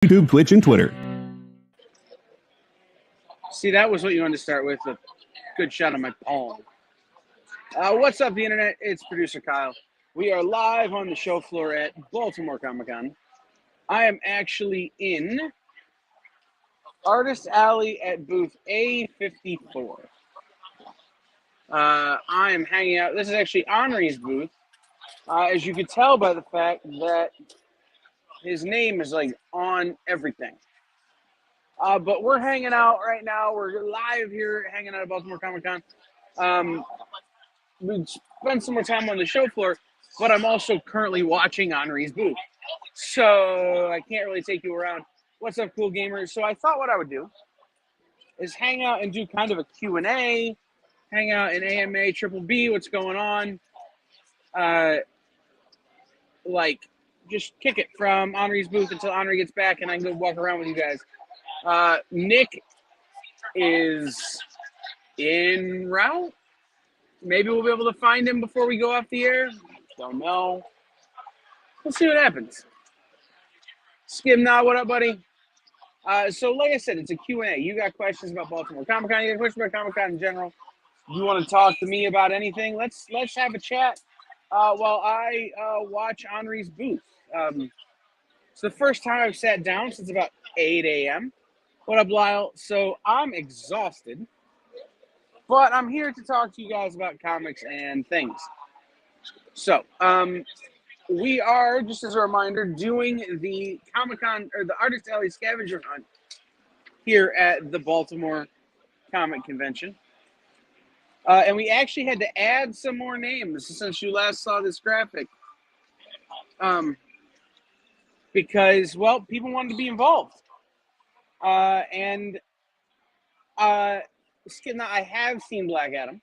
YouTube, Twitch, and Twitter. See, that was what you wanted to start with, a good shot of my palm. What's up, the internet? It's producer Kyle. We are live on the show floor at Baltimore Comic Con. I am actually in Artist Alley at booth A54. I am hanging out. This is actually Henri's booth. As you can tell by the fact that his name is like on everything. But we're hanging out right now. We're live here hanging out at Baltimore Comic Con. We spent some more time on the show floor, but I'm also currently watching Henri's booth. So I can't really take you around. What's up, cool gamers? So I thought what I would do is hang out and do kind of a Q&A, hang out in AMA, Triple B, what's going on. Like, just kick it from Henri's booth until Henri gets back, and I can go walk around with you guys. Nick is en route. Maybe we'll be able to find him before we go off the air. Don't know. We'll see what happens. Skim Nah, what up, buddy? So like I said, it's a Q&A. You got questions about Baltimore Comic Con. You got questions about Comic Con in general. You want to talk to me about anything? Let's have a chat while I watch Henri's booth. It's the first time I've sat down since about 8 a.m. What up, Lyle? So I'm exhausted, but I'm here to talk to you guys about comics and things. So we are, just as a reminder, doing the Comic-Con or the Artist Alley scavenger hunt here at the Baltimore Comic Convention. And we actually had to add some more names since you last saw this graphic. Because, well, people wanted to be involved. And I have seen Black Adam.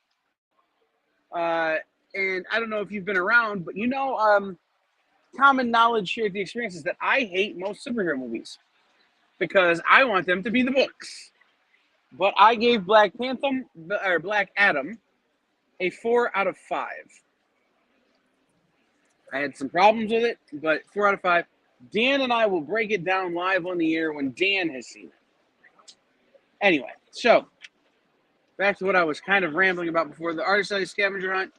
And I don't know if you've been around, but you know, common knowledge here at the experience is that I hate most superhero movies because I want them to be the books. But I gave Black Adam a 4 out of 5. I had some problems with it, but 4 out of 5. Dan and I will break it down live on the air when Dan has seen it. Anyway, so back to what I was kind of rambling about before, the Artist Alley scavenger hunt.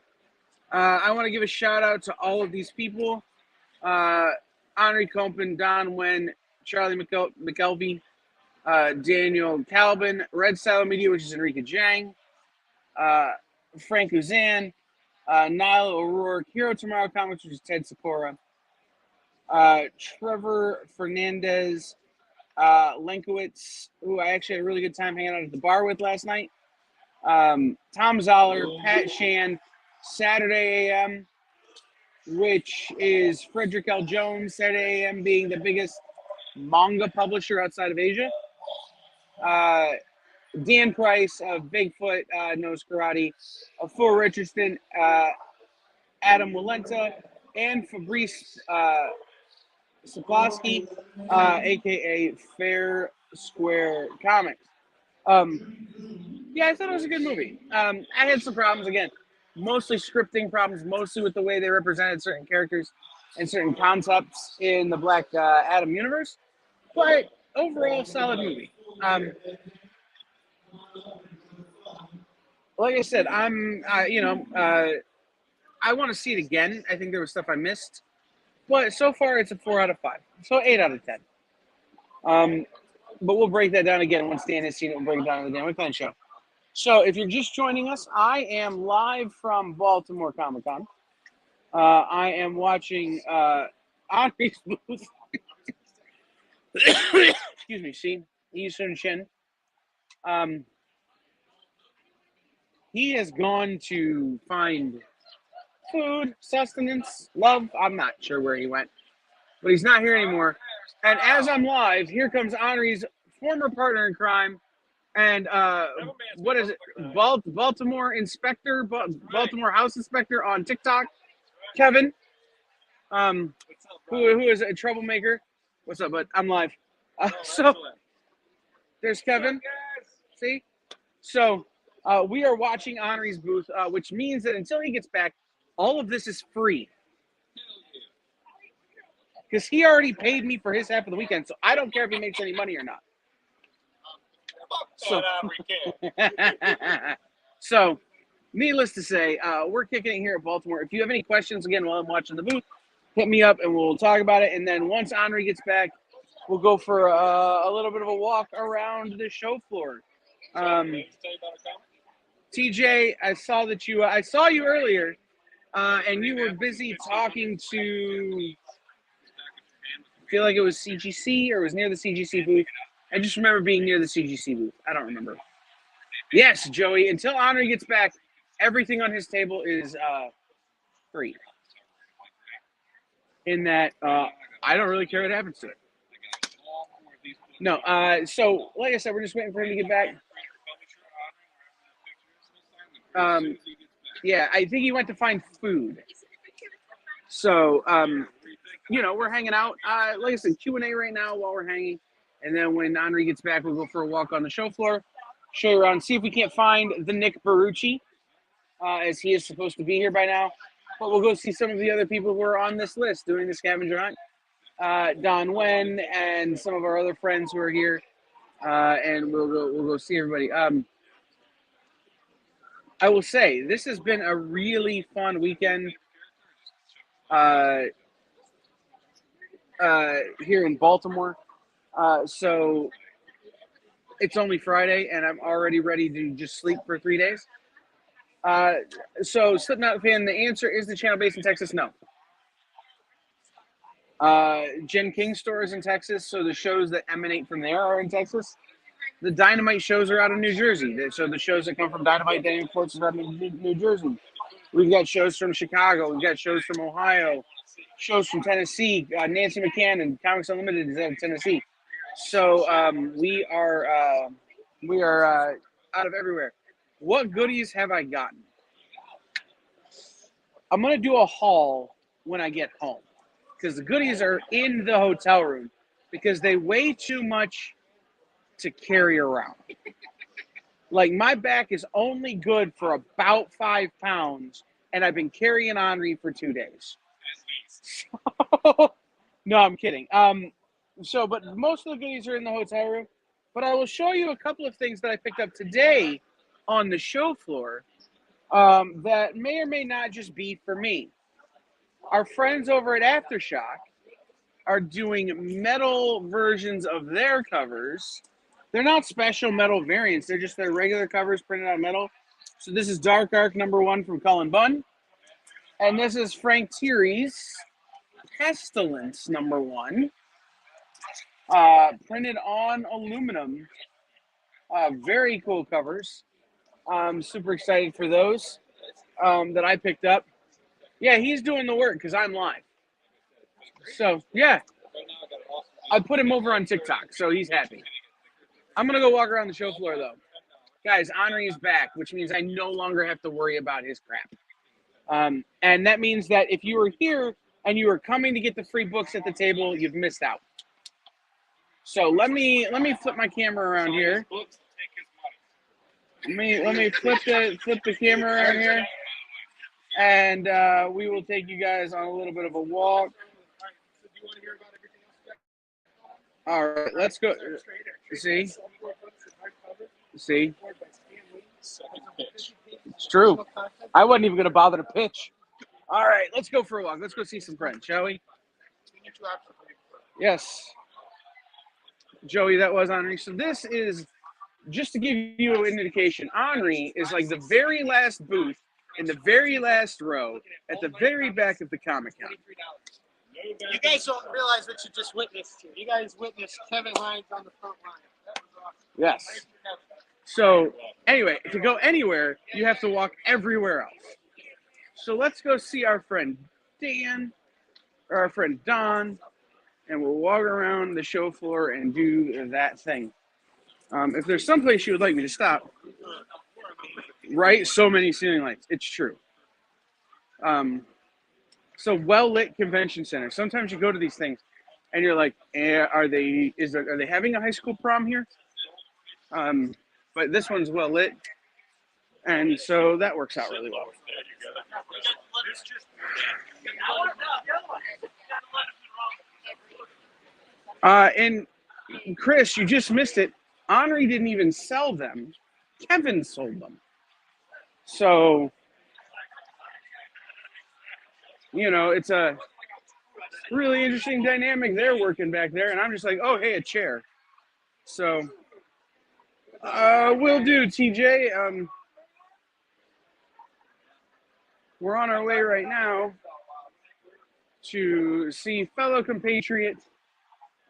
I want to give a shout out to all of these people. Henri Compen, Don Wen, Charlie McKelvey, Daniel Calvin, Red Style Media, which is Enrique Jang, Frank Uzan, Niall O'Rourke, Hero Tomorrow Comics, which is Ted Sikora, Trevor Fernandez, Lenkowitz, who I actually had a really good time hanging out at the bar with last night, Tom Zoller, Pat Shand, Saturday AM, which is Frederick L. Jones, Saturday AM being the biggest manga publisher outside of Asia, Dan Price of Bigfoot Knows Karate, of Phil Richardson, Adam Walenta, and Fabrice Sapolsky, a.k.a. Fair Square Comics. Yeah, I thought it was a good movie. I had some problems, again, mostly scripting problems, mostly with the way they represented certain characters and certain concepts in the Black Adam universe. But overall, solid movie. Like I said, I want to see it again. I think there was stuff I missed. But so far, it's a 4 out of 5. So 8 out of 10. But we'll break that down again once Dan has seen it. We'll break it down in the Dan Wickline show. So if you're just joining us, I am live from Baltimore Comic Con. I am watching Henri's booth. Excuse me, see? Yi Sun Shin. He has gone to find food, sustenance, love. I'm not sure where he went, but he's not here anymore. And as I'm live, here comes Henri's former partner in crime and what is it? Baltimore Inspector, Baltimore House Inspector on TikTok, Kevin, who is a troublemaker. What's up, bud? I'm live. So there's Kevin. See? So we are watching Henri's booth, which means that until he gets back, all of this is free. because he already paid me for his half of the weekend, so I don't care if he makes any money or not. So, so needless to say, we're kicking it here at Baltimore. If you have any questions, again, while I'm watching the booth, hit me up and we'll talk about it. And then once Henri gets back, we'll go for a little bit of a walk around the show floor. TJ, I saw that I saw you earlier, and you were busy talking to, I feel like it was CGC or it was near the CGC booth. I just remember being near the CGC booth. I don't remember. Yes, Joey. Until Henri gets back, everything on his table is free. In that, I don't really care what happens to it. No. So, like I said, we're just waiting for him to get back. Yeah, I think he went to find food. So, we're hanging out. Like I said, Q&A right now while we're hanging. And then when Henri gets back, we'll go for a walk on the show floor, show you around, see if we can't find the Nick Barucci, as he is supposed to be here by now. But we'll go see some of the other people who are on this list doing the scavenger hunt. Don Wen and some of our other friends who are here. And we'll go see everybody. I will say, this has been a really fun weekend here in Baltimore. So it's only Friday, and I'm already ready to just sleep for 3 days. So Slipknot fan, the answer is the channel based in Texas? No. Jen King store is in Texas, so the shows that emanate from there are in Texas. The Dynamite shows are out of New Jersey. So the shows that come from Dynamite Day Imports are out of New Jersey. We've got shows from Chicago. We've got shows from Ohio. Shows from Tennessee. Nancy McCann and Comics Unlimited is out of Tennessee. So we are out of everywhere. What goodies have I gotten? I'm going to do a haul when I get home because the goodies are in the hotel room because they weigh too much to carry around. Like, my back is only good for about 5 pounds, and I've been carrying Henri for 2 days. So, no, I'm kidding. But most of the goodies are in the hotel room. But I will show you a couple of things that I picked up today on the show floor that may or may not just be for me. Our friends over at Aftershock are doing metal versions of their covers. They're not special metal variants. They're just their regular covers printed on metal. So this is Dark Arc #1 from Cullen Bunn. And this is Frank Thierry's Pestilence #1. Printed on aluminum. Very cool covers. I'm super excited for those that I picked up. Yeah, he's doing the work because I'm live. So, yeah. I put him over on TikTok, so he's happy. I'm going to go walk around the show floor, though. Guys, Henri is back, which means I no longer have to worry about his crap. And that means that if you were here and you were coming to get the free books at the table, you've missed out. So let me flip my camera around here. Let me flip the camera around here, and we will take you guys on a little bit of a walk. All right, let's go. See? It's true. I wasn't even going to bother to pitch. All right, let's go for a walk. Let's go see some friends, shall we? Yes. Joey, that was Henri. So this is, just to give you an indication, Henri is like the very last booth in the very last row at the very back of the Comic Con. You guys don't realize what you just witnessed here. You guys witnessed Kevin Hines on the front line. That was awesome. Yes. So anyway, to go anywhere, you have to walk everywhere else. So let's go see our friend Dan, or our friend Don, and we'll walk around the show floor and do that thing. If there's someplace you would like me to stop, right? So many ceiling lights. It's true. So well-lit convention center. Sometimes you go to these things, and you're like, are they having a high school prom here? But this one's well-lit, and so that works out really well. And Chris, you just missed it. Henri didn't even sell them. Kevin sold them. So, it's a really interesting dynamic they're working back there. And I'm just like, oh, hey, a chair. So, will do, TJ. We're on our way right now to see fellow compatriot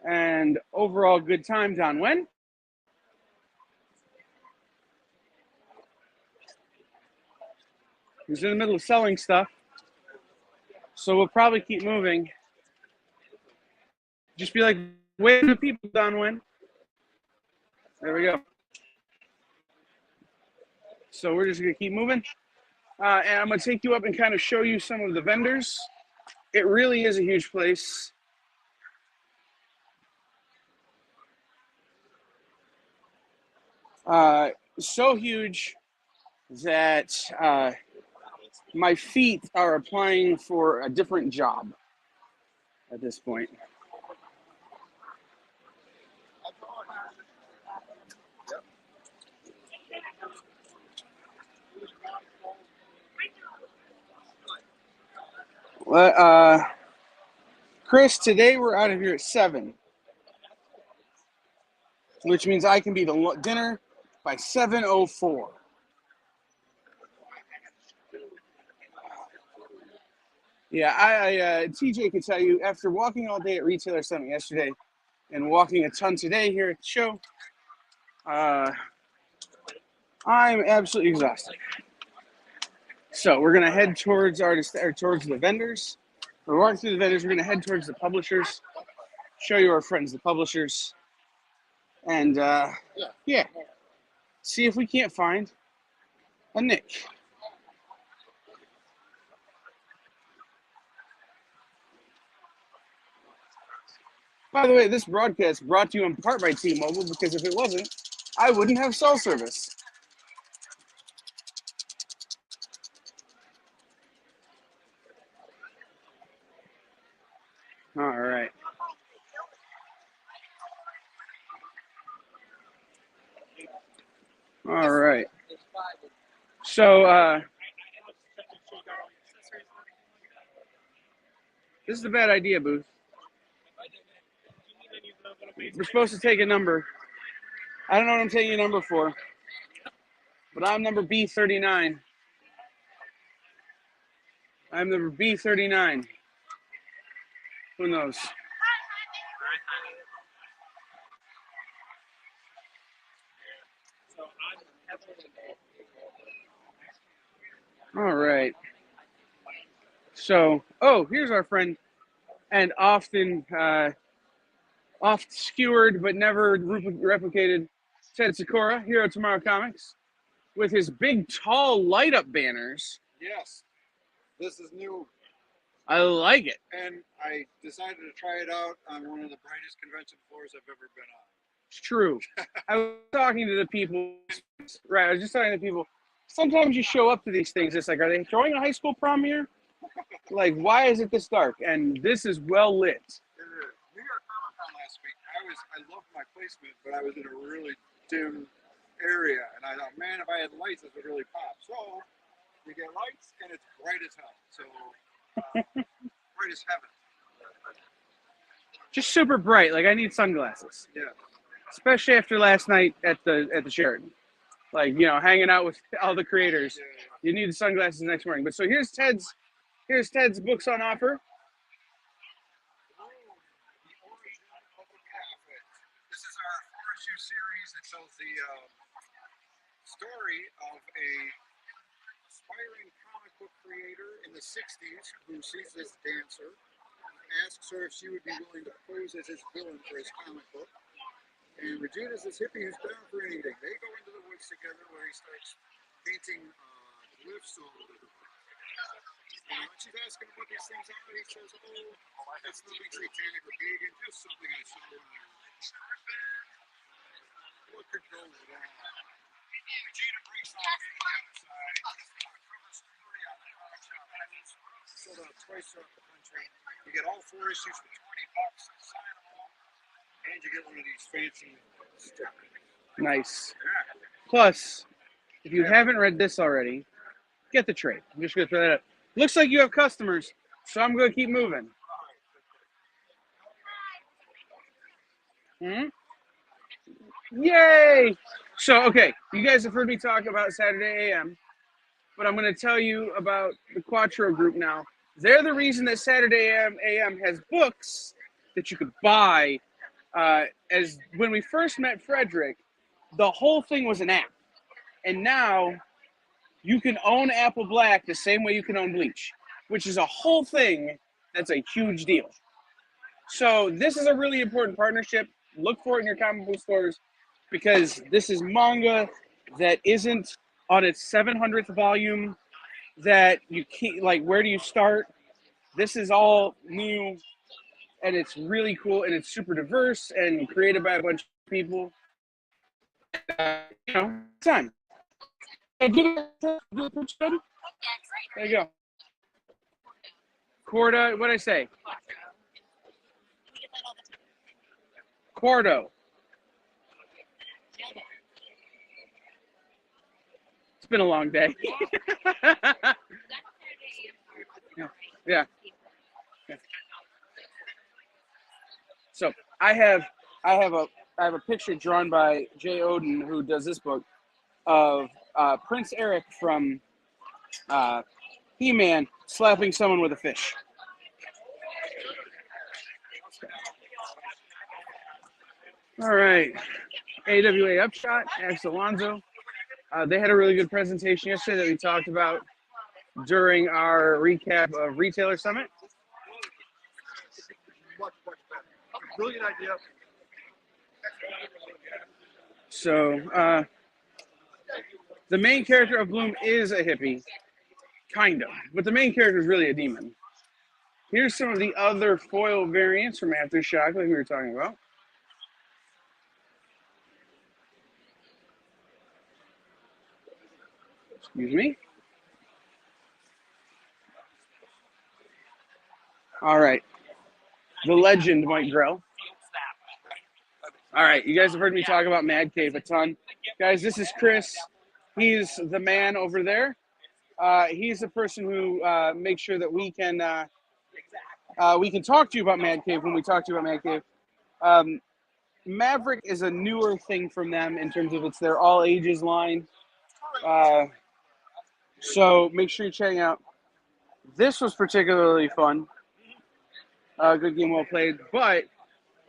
and overall good time, Don. When? He's in the middle of selling stuff. So we'll probably keep moving. Just be like, wait for the people, Don. When? There we go. So we're just going to keep moving. And I'm going to take you up and kind of show you some of the vendors. It really is a huge place. So huge that my feet are applying for a different job at this point. Chris, today we're out of here at 7, which means I can be to dinner by 7:04. Yeah, TJ can tell you, after walking all day at Retailer Summit yesterday and walking a ton today here at the show, I'm absolutely exhausted. So we're gonna head towards towards the vendors. We're walking through the vendors. We're gonna head towards the publishers, show you our friends, the publishers, and yeah, see if we can't find a Nick. By the way, this broadcast brought to you in part by T-Mobile, because if it wasn't, I wouldn't have cell service. All right. All right. So this is a bad idea, Booth. We're supposed to take a number. I don't know what I'm taking a number for, but I'm number B39. I'm number B39. Who knows? All right. So, here's our friend, and often oft skewered but never replicated, Ted Sakura, here at Tomorrow Comics, with his big, tall light-up banners. Yes, this is new, I like it. and I decided to try it out on one of the brightest convention floors I've ever been on. It's true. I was talking to the people, right? I was just talking to people. Sometimes you show up to these things, it's like, are they throwing a high school prom here? Like, why is it this dark? And this is well lit. New York Comic Con last week, I loved my placement, but I was in a really dim area, and I thought, man, if I had lights, this would really pop. So you get lights, and it's bright as hell. So bright as heaven. Just super bright. Like, I need sunglasses. Yeah. Especially after last night at the Sheraton. Like, hanging out with all the creators. Yeah. You need the sunglasses next morning. But so here's Ted's books on offer. This is our 4-issue series that tells the story of a aspiring comic book creator in the 60s who sees this dancer, asks her if she would be willing to pose as his villain for his comic book. And Regina's this hippie who's down for anything. They go into the woods together where he starts painting glyphs all over the place. And when she's asking him what these things are, he says, oh, that's nothing satanic or pagan, just something I saw when I was. What could go wrong? Regina breaks off the other side. Cover story on the comic shop. Sold out twice throughout the country. You get all 4 issues for $20. Sign them all. And you get one of these fancy stickers. Nice. Plus, if you haven't read this already, get the trade. I'm just going to throw that up. Looks like you have customers, so I'm going to keep moving. Yay! So, okay, you guys have heard me talk about Saturday AM, but I'm going to tell you about the Quattro group now. They're the reason that Saturday AM has books that you could buy. As when we first met Frederick, the whole thing was an app. And now you can own Apple Black the same way you can own Bleach, which is a whole thing that's a huge deal. So this is a really important partnership. Look for it in your comic book stores because this is manga that isn't on its 700th volume that you can't, like, where do you start? This is all new and it's really cool and it's super diverse and created by a bunch of people. You know, time. There you go. Corda, what'd I say? Cordo. It's been a long day. Yeah. So I have a picture drawn by Jay Oden, who does this book, of Prince Eric from He-Man slapping someone with a fish. All right, AWA Upshot, Axel Alonso. They had a really good presentation yesterday that we talked about during our recap of Retailer Summit. Much better. Brilliant idea. So the main character of Bloom is a hippie, kind of, but the main character is really a demon. Here's some of the other foil variants from Aftershock, like we were talking about. Excuse me. All right. The legend, Mike Grell. All right, you guys have heard me talk about Mad Cave a ton. Guys, this is Chris. He's the man over there. He's the person who makes sure that we can talk to you about Mad Cave when we talk to you about Mad Cave. Maverick is a newer thing from them in terms of it's their all ages line. So make sure you're checking out. This was particularly fun. Good game, well played. But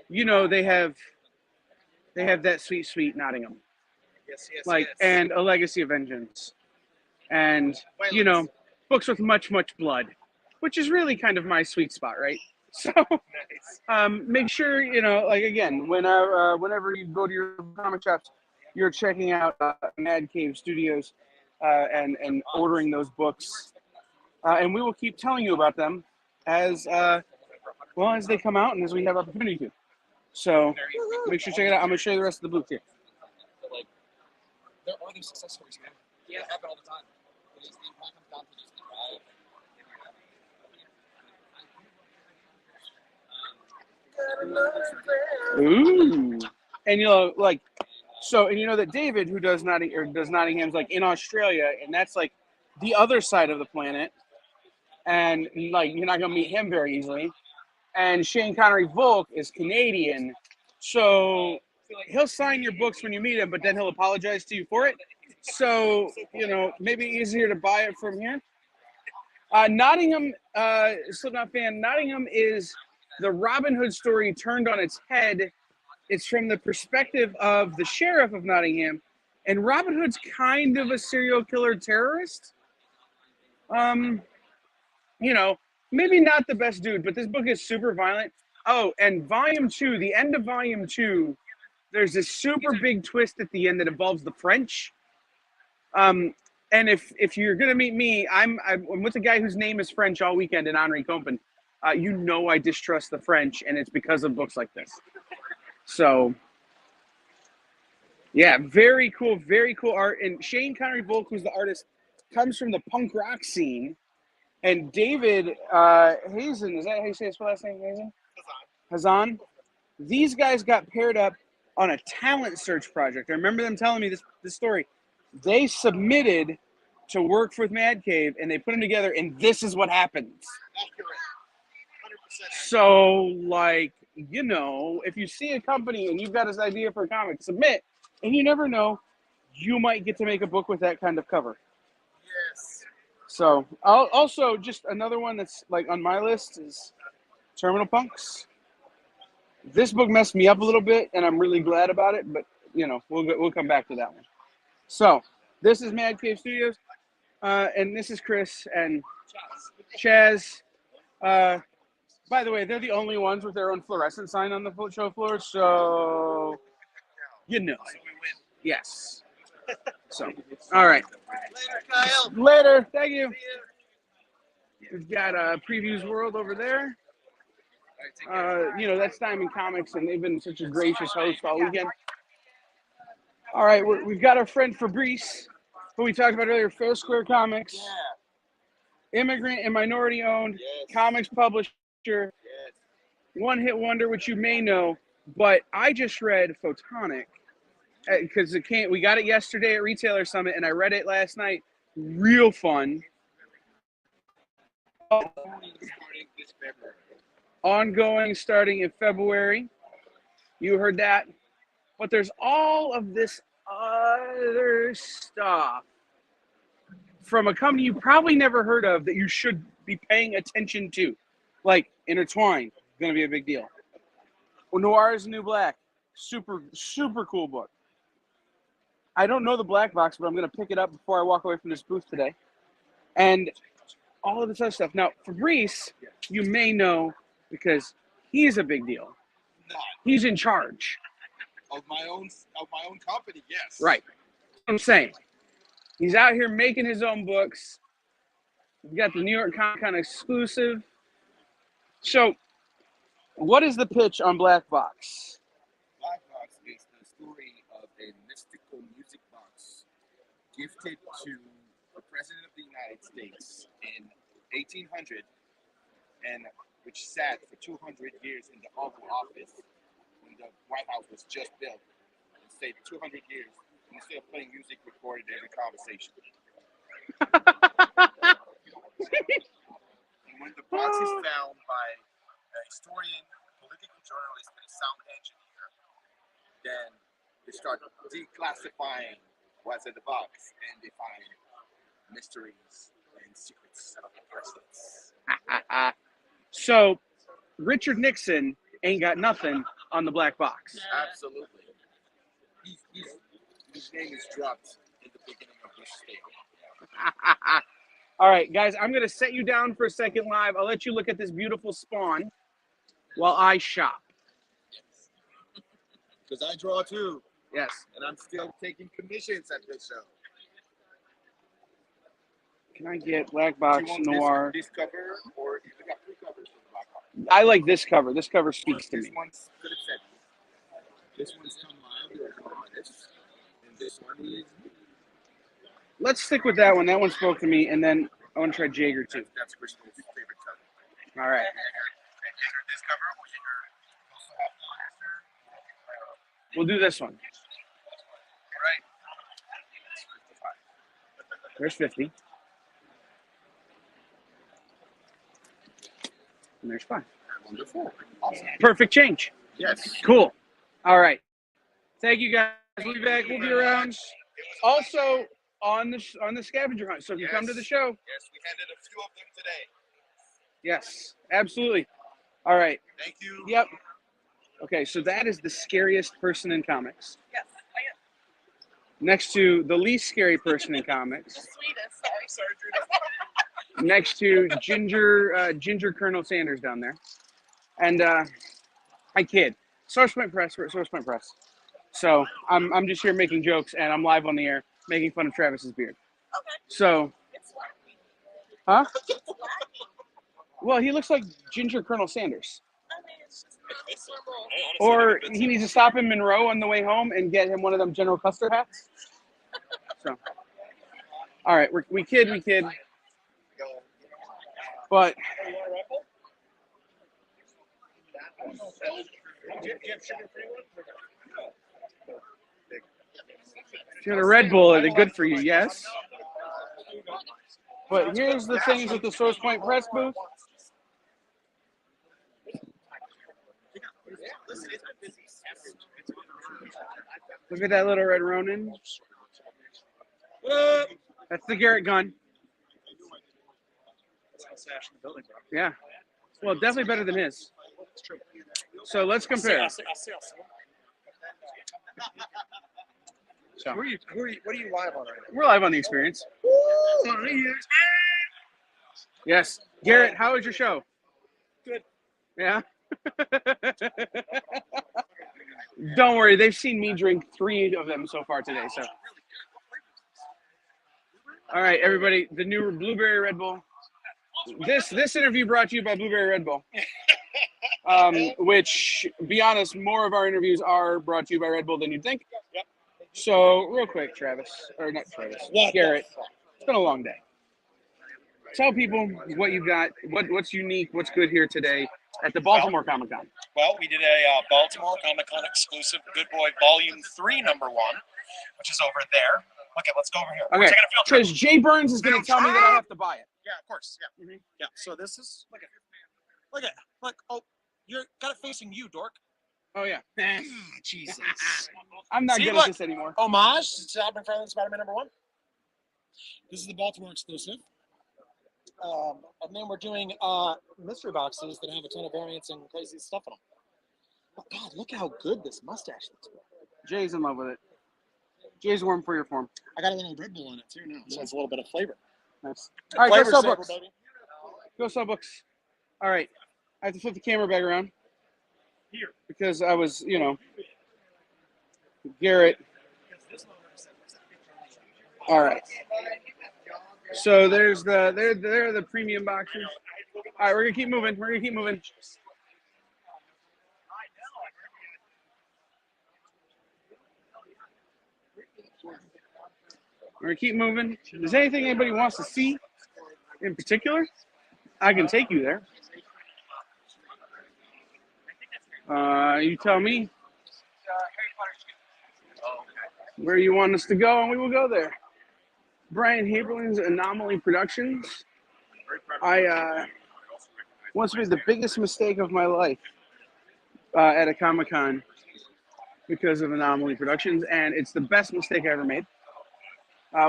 you know they have that sweet Nottingham, Yes. and a Legacy of Vengeance, and you know books with much blood, which is really kind of my sweet spot, right? So make sure again whenever you go to your comic shops, you're checking out Mad Cave Studios and ordering those books, and we will keep telling you about them as as they come out and as we have opportunity to. So make sure to check it out. I'm gonna show you the rest of the booth here. Like, there are these success stories, man. Yeah, they happen all the time. But it's the impact comes down to just the drive. Ooh, and that David, who does Nottingham's like in Australia, and that's like the other side of the planet, and like you're not gonna meet him very easily. And Shane Connery Volk is Canadian, so he'll sign your books when you meet him, but then he'll apologize to you for it. So maybe easier to buy it from here. Nottingham, Slipknot fan. Nottingham is the Robin Hood story turned on its head. It's from the perspective of the sheriff of Nottingham, and Robin Hood's kind of a serial killer terrorist. Maybe not the best dude, but this book is super violent. Oh, and volume 2, the end of volume 2, there's this super big twist at the end that involves the French. And if you're gonna meet me, I'm with a guy whose name is French all weekend in Henri Compen. I distrust the French, and it's because of books like this. So, yeah, very cool art. And Shane Connery Volk, who's the artist, comes from the punk rock scene. And David Hazen, is that how you say his last name, Hazen? Hazan. These guys got paired up on a talent search project. I remember them telling me this story. They submitted to work with Mad Cave, and they put them together, and this is what happens. Accurate. 100%. So, like, you know, if you see a company and you've got this idea for a comic, submit, and you never know, you might get to make a book with that kind of cover. Yes. So, also just another one that's like on my list is Terminal Punks. This book messed me up a little bit, and I'm really glad about it. But you know, we'll come back to that one. So, this is Mad Cave Studios, and this is Chris and Chaz. By the way, they're the only ones with their own fluorescent sign on the show floor, so you know. Yes. So, all right. Later, Kyle. Later. Thank you. We've got Previews World over there. You know, that's Diamond Comics, and they've been such a gracious host all weekend. All right, we've got our friend Fabrice, who we talked about earlier, Fair Square Comics. Yeah. Immigrant and minority-owned comics publisher. Yes. One-hit wonder, which you may know, but I just read Photonic because we got it yesterday at Retailer Summit, and I read it last night. Real fun. Ongoing starting in February. You heard that. But there's all of this other stuff from a company you probably never heard of that you should be paying attention to. Like Intertwined, going to be a big deal. Noir is the New Black. Super, super cool book. I don't know the black box, but I'm going to pick it up before I walk away from this booth today. And all of this other stuff. Now, Fabrice, you may know because he's a big deal. He's in charge. Of my own company, yes. Right. I'm saying. He's out here making his own books. We've got the New York Comic Con exclusive. So, what is the pitch on Black Box? Black Box is the story of a mystical music box gifted to the President of the United States in 1800, and which sat for 200 years in the Oval Office when the White House was just built, and stayed 200 years, and instead of playing music, recorded every conversation. And when the box is found by a historian, political journalist, and a sound engineer, then they start declassifying what's in the box, and they find mysteries and secrets of the presidents. So, Richard Nixon ain't got nothing on the Black Box. Absolutely. His name is dropped in the beginning of this statement. All right, guys, I'm going to set you down for a second live. I'll let you look at this beautiful spawn while I shop. Because I draw too, Yes. and I'm still taking commissions at this show. Can I get Black Do Box you want Noir? this cover, or you got three covers for the Black Box? I like this cover. This cover speaks to This me. one's good set. This one's Tom Lyle, the artist, and this one is Let's stick with that one. That one spoke to me, and then I want to try Jaeger too. that's Crystal's favorite cover. All right. Either this cover or you also have the We'll do this one. right. There's 50. And there's 5. Wonderful. Awesome. Perfect change. Yes. Cool. All right. Thank you, guys. We'll be back. We'll be around. Also on the scavenger hunt. So if you come to the show. Yes, we handed a few of them today. Yes, absolutely. All right. Thank you. Yep. Okay, so that is the scariest person in comics. Yes, I am. Next to the least scary person in comics. The sweetest. Sorry. Next to Ginger Colonel Sanders down there. And I kid. Source Point Press. We're at Source Point Press. So I'm just here making jokes, and I'm live on the air making fun of Travis's beard. Okay. So, It's wacky. huh? It's wacky. Well, he looks like Ginger Colonel Sanders. I mean, it's just it's normal. Or he needs to stop in Monroe on the way home and get him one of them General Custer hats. So, all right, we kid. But Do you have sugar-free one? If you had a Red Bull, are they good for you? Yes. But here's the things at the Source Point Press booth. Look at that little red Ronin. That's the Garrett gun. Yeah. Well, definitely better than his. So let's compare. So, What are you live on right now? we're live on The Experience. Yes. Garrett, how was your show? Good. Yeah? Don't worry, they've seen me drink 3 of them so far today. So, all right, everybody, the new Blueberry Red Bull. This interview brought to you by Blueberry Red Bull. Which, be honest, more of our interviews are brought to you by Red Bull than you'd think. So, real quick, Garrett, it's been a long day. Tell people what you've got, what's unique, what's good here today at the Baltimore Comic Con. Well, we did a Baltimore Comic Con exclusive Good Boy Volume 3, #1, which is over there. Okay, let's go over here. We're Okay, taking a field trip. because Jay Burns is going to tell me that I have to buy it. Yeah, of course. Yeah. Yeah. So this is look. Oh, you got it facing you, dork. Oh, yeah. Jesus. I'm not See, good look. at this anymore. Homage to Spider-Man Spider-Man #1. This is the Baltimore exclusive. And then we're doing mystery boxes that have a ton of variants and crazy stuff in them. Oh God, look how good this mustache looks. Jay's in love with it. Jay's warm for your form. I got a little Red Bull in it too now, so it's a little bit of flavor. Nice. All right, Flavor go sell saver, books. baby. Go sell books. All right. I have to flip the camera back around. Here. Because I was, Garrett. All right. So there's there are the premium boxes. All right, we're gonna keep moving. We're gonna keep moving. If there's anything anybody wants to see in particular, I can take you there. You tell me where you want us to go, and we will go there. Brian Haberlin's Anomaly Productions. I once made the biggest mistake of my life at a Comic Con because of Anomaly Productions, and it's the best mistake I ever made.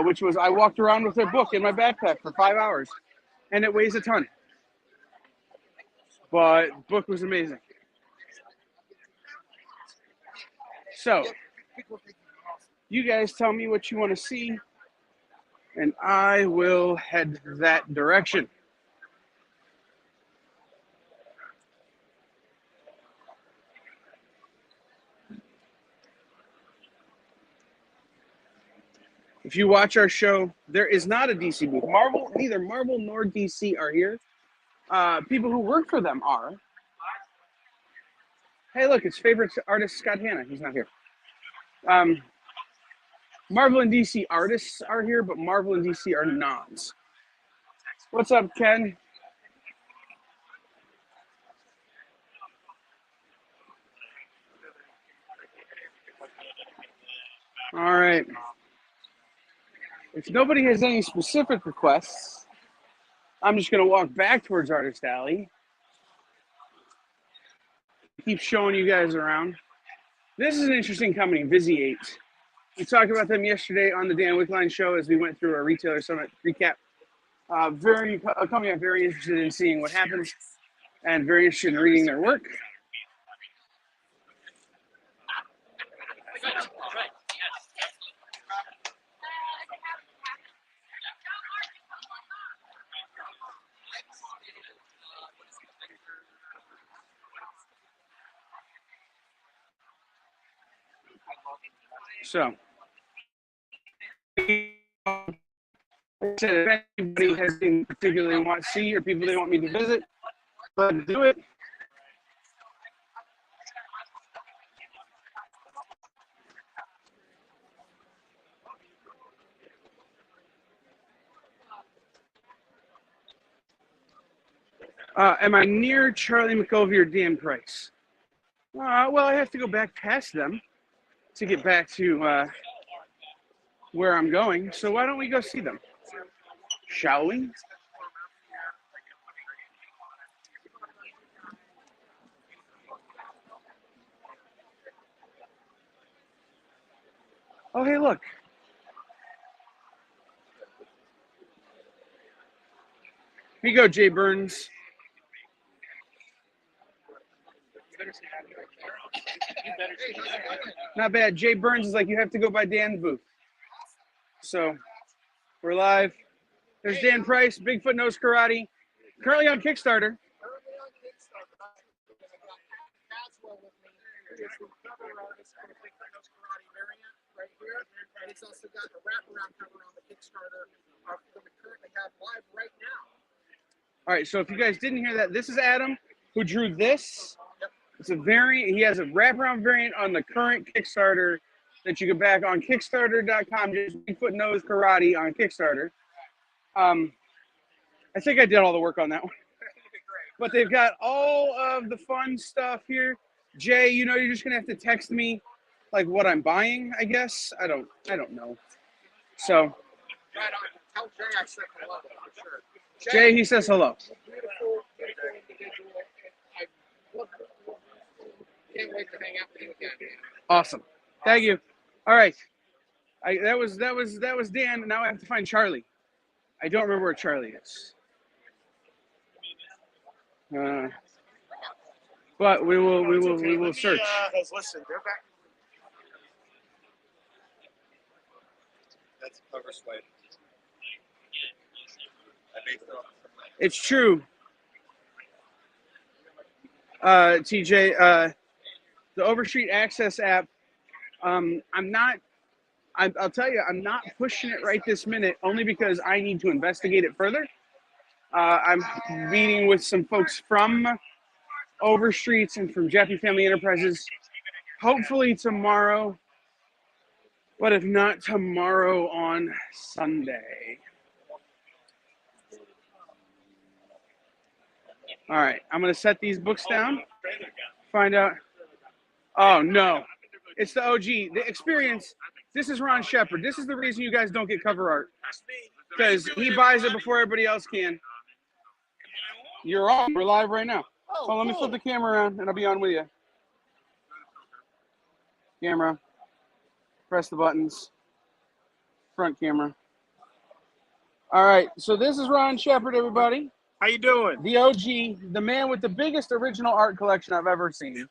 Which was I walked around with their book in my backpack for 5 hours, and it weighs a ton. But book was amazing. So, you guys tell me what you want to see, and I will head that direction. If you watch our show, there is not a DC booth. Neither Marvel nor DC are here. People who work for them are. Hey, look, it's favorite artist Scott Hanna. He's not here. Marvel and DC artists are here, but Marvel and DC are nods. What's up, Ken? All right. If nobody has any specific requests, I'm just going to walk back towards Artist Alley. Keep showing you guys around. This is an interesting company, Visiate. We talked about them yesterday on the Dan Wickline show as we went through our Retailer Summit recap. A company I'm very interested in seeing what happens and very interested in reading their work. So, like I said, if anybody has anything particularly they want to see or people they want me to visit, let's do it. Am I near Charlie McCovey or Dan Price? Well, I have to go back past them to get back to where I'm going. So why don't we go see them? Shall we? Oh, hey, look. Here you go, Jay Burns. Not bad. Jay Burns is like, you have to go by Dan's booth. So we're live. There's Dan Price, Bigfoot Knows Karate, currently on Kickstarter. Currently on Kickstarter. I got Caswell with me, who is the cover artist for the Bigfoot Knows Karate variant right here. And he's also got the wraparound cover on the Kickstarter that we currently have live right now. All right, so if you guys didn't hear that, this is Adam who drew this. It's a variant. He has a wraparound variant on the current Kickstarter that you can back on Kickstarter.com. Just Bigfoot Knows Karate on Kickstarter. I think I did all the work on that one. But they've got all of the fun stuff here. Jay, you know, you're just gonna have to text me like what I'm buying, I guess. I don't know. So Right on. Tell Jay I said hello for sure. Jay, he says hello. Beautiful, beautiful individual. I can't wait to hang out with you again, man. Awesome. Thank you. All right. That was Dan. Now I have to find Charlie. I don't remember where Charlie is. But we will search. Listen, they're back. That's a cover swipe. I based it off. It's true. TJ, the Overstreet Access app. I'll tell you, I'm not pushing it right this minute, only because I need to investigate it further. I'm meeting with some folks from Overstreets and from Jeffy Family Enterprises, hopefully tomorrow, but if not tomorrow, on Sunday. All right, I'm going to set these books down, find out. Oh, no. It's the OG. The experience. This is Ron Shepard. This is the reason you guys don't get cover art. Because he buys it before everybody else can. You're on. We're live right now. Oh, let me flip the camera around and I'll be on with you. Camera. Press the buttons. Front camera. All right. So this is Ron Shepard, everybody. How you doing? The OG, the man with the biggest original art collection I've ever seen.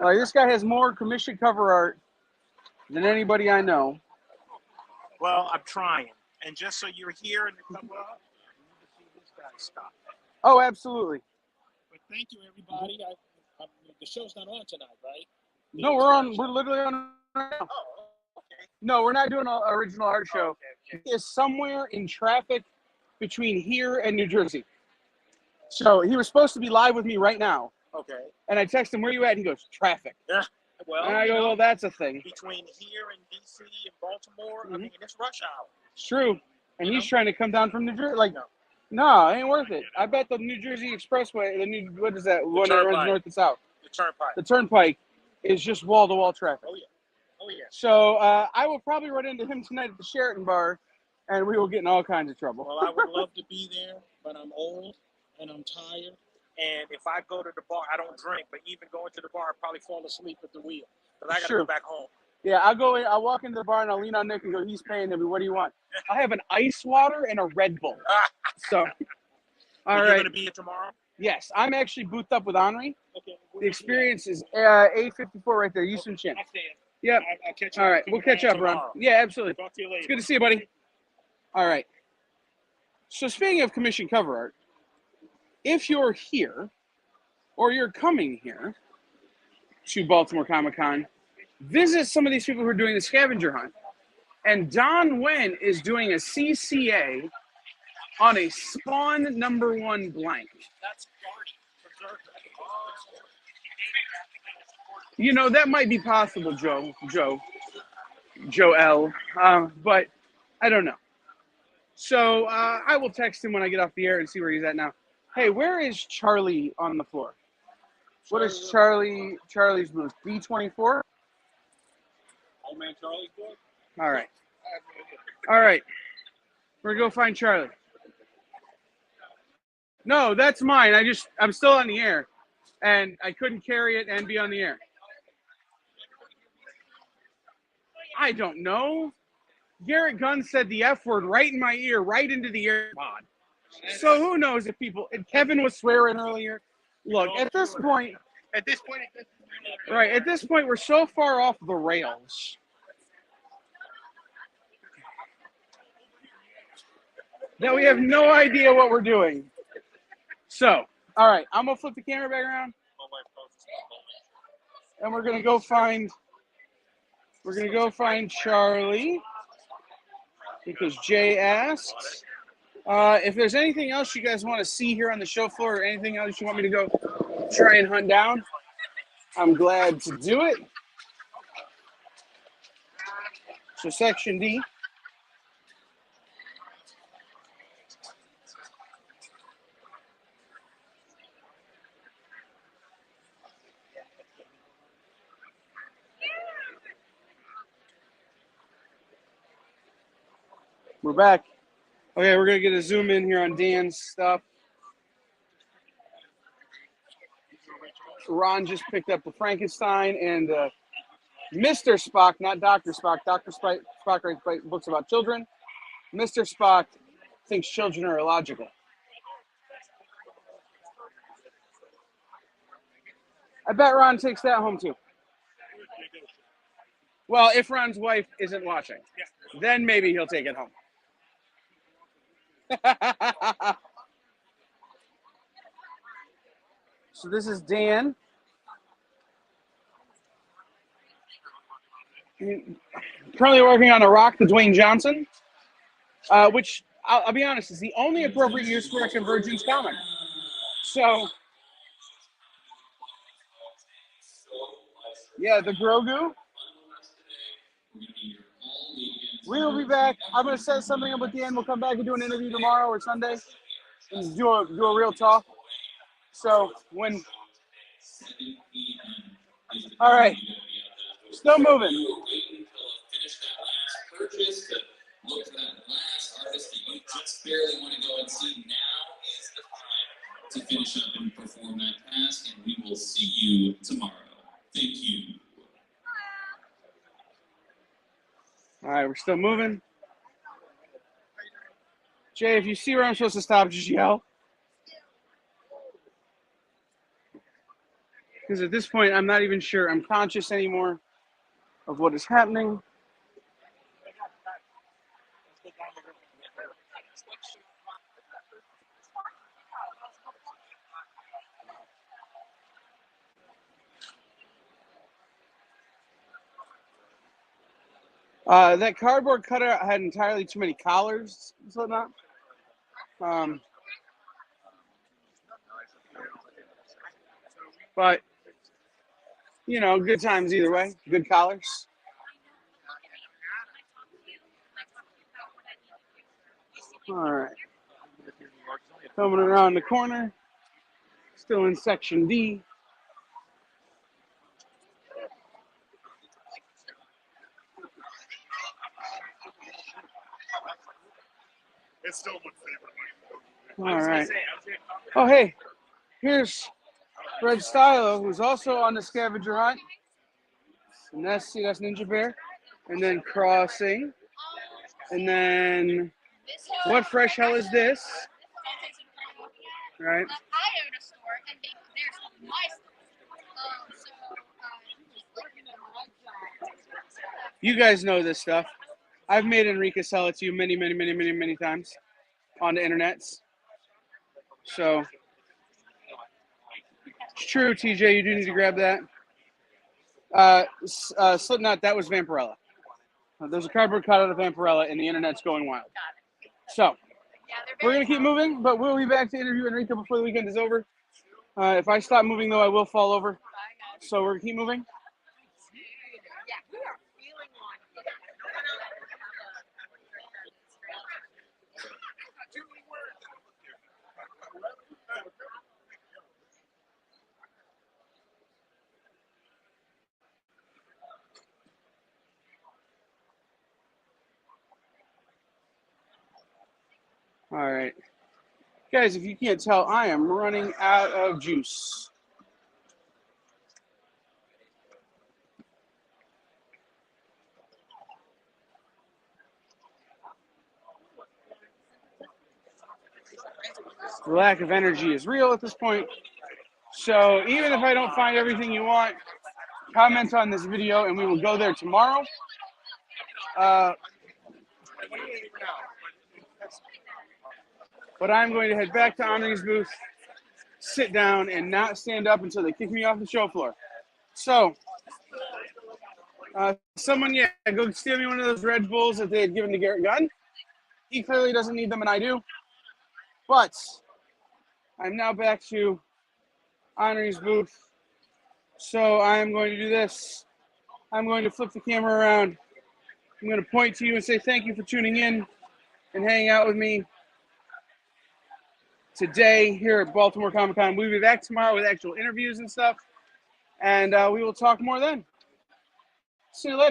This guy has more commissioned cover art than anybody I know. Well, I'm trying. And just so you're here in the cover up, you need to see this guy's stuff. Oh, absolutely. But thank you, everybody. The show's not on tonight, right? No, we're literally on right now. Oh, okay. No, we're not doing an original art show. Okay. He is somewhere in traffic between here and New Jersey. So he was supposed to be live with me right now. Okay. And I text him, where you at? He goes, traffic. Yeah. Well, And I go, well, that's a thing. between here and D.C. and Baltimore, I mean, it's rush hour. It's true. And he's trying to come down from New Jersey. Like, no, it ain't worth it. I bet the New Jersey Expressway, what is that? One that runs north and south. The Turnpike. The Turnpike is just wall-to-wall traffic. Oh, yeah. Oh, yeah. So I will probably run into him tonight at the Sheraton Bar, and we will get in all kinds of trouble. Well, I would love to be there, but I'm old and I'm tired. And if I go to the bar, I don't drink, but even going to the bar, I'd probably fall asleep at the wheel. Because I got to Sure. go back home. Yeah, I'll walk into the bar and I'll lean on Nick and go, he's paying me. What do you want? I have an ice water and a Red Bull. So, all You're right. going to be here tomorrow? Yes, I'm actually boothed up with Henri. Okay. The experience is A54 right there, Eastern Chin. Yep. I'll catch you. All right, we'll catch up, Ron. tomorrow. Yeah, absolutely. Talk to you later. It's good to see you, buddy. All right. So speaking of commission cover art, if you're here or you're coming here to Baltimore Comic Con, visit some of these people who are doing the scavenger hunt. And Don Wen is doing a CCA on a Spawn #1 blank. That's Berserker. You know, that might be possible, Joe L. But I don't know. So I will text him when I get off the air and see where he's at now. Hey, where is Charlie on the floor? What is Charlie's booth? B24? Old man Charlie's book? All right. All right. We're going to go find Charlie. No, that's mine. I'm still on the air. And I couldn't carry it and be on the air. I don't know. Garrett Gunn said the F word right in my ear, right into the AirPod. So who knows if people... And Kevin was swearing earlier. Look, at this point, we're so far off the rails that we have no idea what we're doing. So, all right, I'm gonna flip the camera back around, and we're gonna go find Charlie because Jay asked. If there's anything else you guys want to see here on the show floor, or anything else you want me to go try and hunt down, I'm glad to do it. So section D. We're back. Okay, we're going to get a zoom in here on Dan's stuff. Ron just picked up the Frankenstein and Mr. Spock, not Dr. Spock. Dr. Spock writes books about children. Mr. Spock thinks children are illogical. I bet Ron takes that home too. Well, if Ron's wife isn't watching, then maybe he'll take it home. So this is Dan. Currently working on a Rock the Dwayne Johnson, which I'll be honest is the only appropriate use for a Convergence comic. So, yeah, the Grogu. We'll be back. I'm going to set something up at the end. We'll come back and do an interview tomorrow or Sunday and do a real talk. So when, all right, still moving. Purchase to look for that last artist that you just barely want to go and see. Now is the time to finish up and perform that task, and we will see you tomorrow. Thank you. All right, we're still moving. Jay, if you see where I'm supposed to stop, just yell. Because at this point, I'm not even sure I'm conscious anymore of what is happening. That cardboard cutout had entirely too many collars, Slipknot. But, you know, good times either way. Good collars. All right. Coming around the corner. Still in section D. It's still my favorite. All right. Oh, hey, here's Red Stylo, who's also on the scavenger hunt. And that's Ninja Bear. And then Crossing. And then what fresh hell is this? Right. I own a store, and there's my store. You guys know this stuff. I've made Enrique sell it to you many times on the internets. So it's true, TJ. You do need to grab that. Slipknot, that was Vampirella. There's a cardboard cutout of Vampirella, and the internet's going wild. So we're gonna keep moving, but we'll be back to interview Enrique before the weekend is over. If I stop moving, though, I will fall over. So we're gonna keep moving. All right. Guys, if you can't tell, I am running out of juice. The lack of energy is real at this point. So even if I don't find everything you want, comment on this video and we will go there tomorrow. But I'm going to head back to Henri's booth, sit down, and not stand up until they kick me off the show floor. So, someone, go steal me one of those Red Bulls that they had given to Garrett Gunn. He clearly doesn't need them, and I do. But I'm now back to Henri's booth. So I'm going to do this. I'm going to flip the camera around. I'm going to point to you and say thank you for tuning in and hanging out with me today here at Baltimore Comic Con. We'll be back tomorrow with actual interviews and stuff, and we will talk more then. See you later.